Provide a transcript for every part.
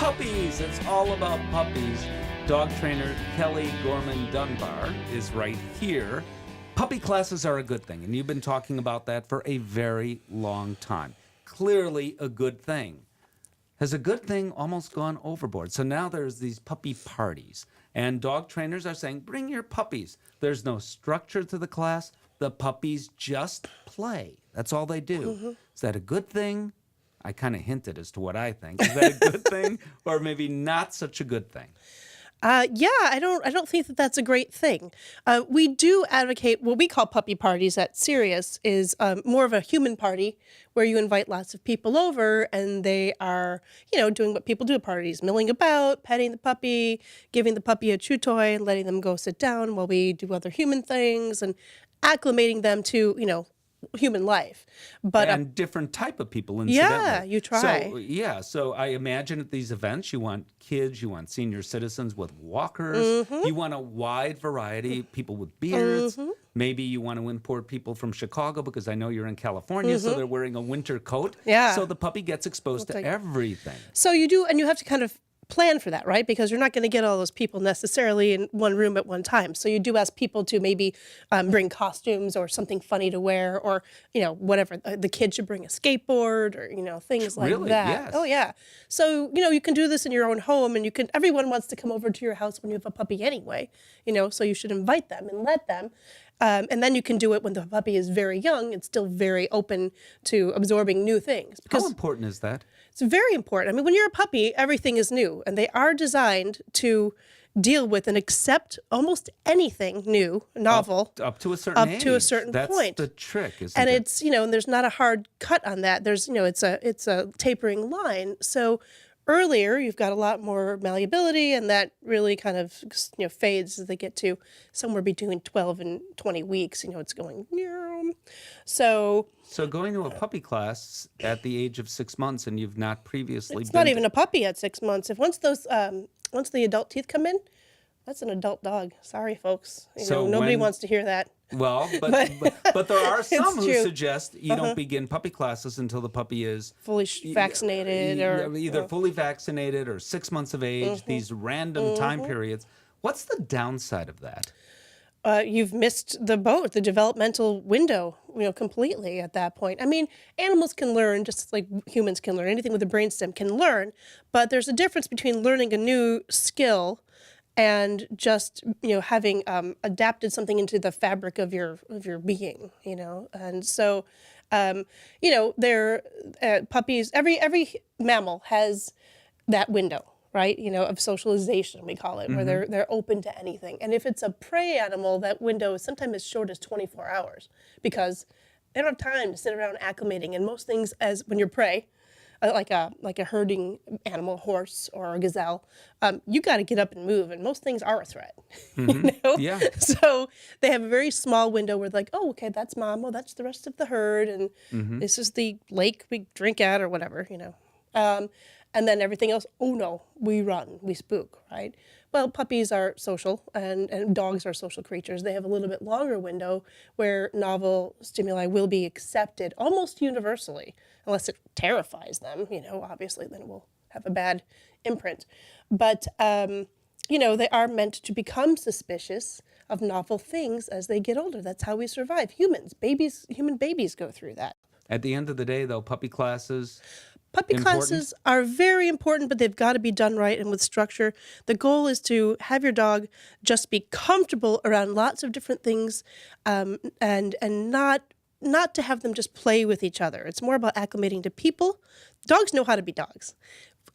Puppies! It's all about puppies. Dog trainer Kelly Gorman Dunbar is right here. Puppy classes are a good thing, and you've been talking about that for a very long time. Clearly a good thing. Has a good thing almost gone overboard? So now there's these puppy parties, and dog trainers are saying, bring your puppies. There's no structure to the class. The puppies just play. That's all they do. Is that a good thing? I kind of hinted as to what I think. Is that a good thing, or maybe not such a good thing? Yeah, I don't think that that's a great thing. We do advocate what we call puppy parties at Sirius is more of a human party where you invite lots of people over and they are, doing what people do at parties, milling about, petting the puppy, giving the puppy a chew toy, letting them go sit down while we do other human things and acclimating them to, human life. But and different type of people, incidentally. Yeah, you try. So I imagine at these events, you want kids, you want senior citizens with walkers, you want a wide variety, people with beards. Maybe you want to import people from Chicago because I know you're in California, so they're wearing a winter coat. Yeah. So the puppy gets exposed to everything. So you do, and you have to kind of plan for that, right? Because you're not going to get all those people necessarily in one room at one time. So you do ask people to maybe bring costumes or something funny to wear, or whatever. The kid should bring a skateboard, or things like that. Yes. Oh yeah. So you can do this in your own home, and everyone wants to come over to your house when you have a puppy anyway. So you should invite them and let them. And then you can do it when the puppy is very young. It's still very open to absorbing new things. How important is that? It's very important. I mean, when you're a puppy, everything is new, and they are designed to deal with and accept almost anything new, novel. Up to a certain age. Up to a certain point. That's the trick, isn't it? And it's, and there's not a hard cut on that. There's, it's a tapering line. So earlier, you've got a lot more malleability, and that really kind of, fades as they get to somewhere between 12 and 20 weeks. It's going, So going to a puppy class at the age of 6 months, and you've not previously It's not even a puppy at 6 months. If once the adult teeth come in, that's an adult dog. Sorry, folks. Nobody wants to hear that. Well, but there are some who true. suggest you don't begin puppy classes until the puppy is fully vaccinated, or either fully vaccinated or 6 months of age. These random time periods. What's the downside of that? You've missed the boat, the developmental window, completely at that point. I mean, animals can learn just like humans can learn. Anything with a brainstem can learn, but there's a difference between learning a new skill and just having adapted something into the fabric of your being, and so they're puppies. Every mammal has that window, right? Of socialization, we call it, where they're open to anything. And if it's a prey animal, that window is sometimes as short as 24 hours because they don't have time to sit around acclimating. And most things, as when you're prey, like a herding animal, horse or a gazelle, you got to get up and move, and most things are a threat. Yeah. So they have a very small window where they're like, oh, okay, that's mom. Oh, that's the rest of the herd, and this is the lake we drink at, or whatever, and then everything else, oh no, we run, we spook, right? Well, puppies are social, and dogs are social creatures. They have a little bit longer window where novel stimuli will be accepted almost universally, unless it terrifies them, obviously then it will have a bad imprint. But, they are meant to become suspicious of novel things as they get older. That's how we survive. Human babies go through that. At the end of the day, though, puppy classes classes are very important, but they've got to be done right and with structure. The goal is to have your dog just be comfortable around lots of different things, and not to have them just play with each other. It's more about acclimating to people. Dogs know how to be dogs.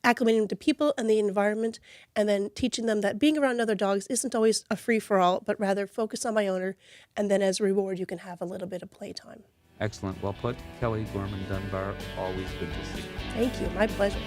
Acclimating them to people and the environment, and then teaching them that being around other dogs isn't always a free-for-all, but rather focus on my owner, and then as a reward, you can have a little bit of playtime. Excellent. Well put. Kelly Gorman Dunbar, always good to see you. Thank you. My pleasure.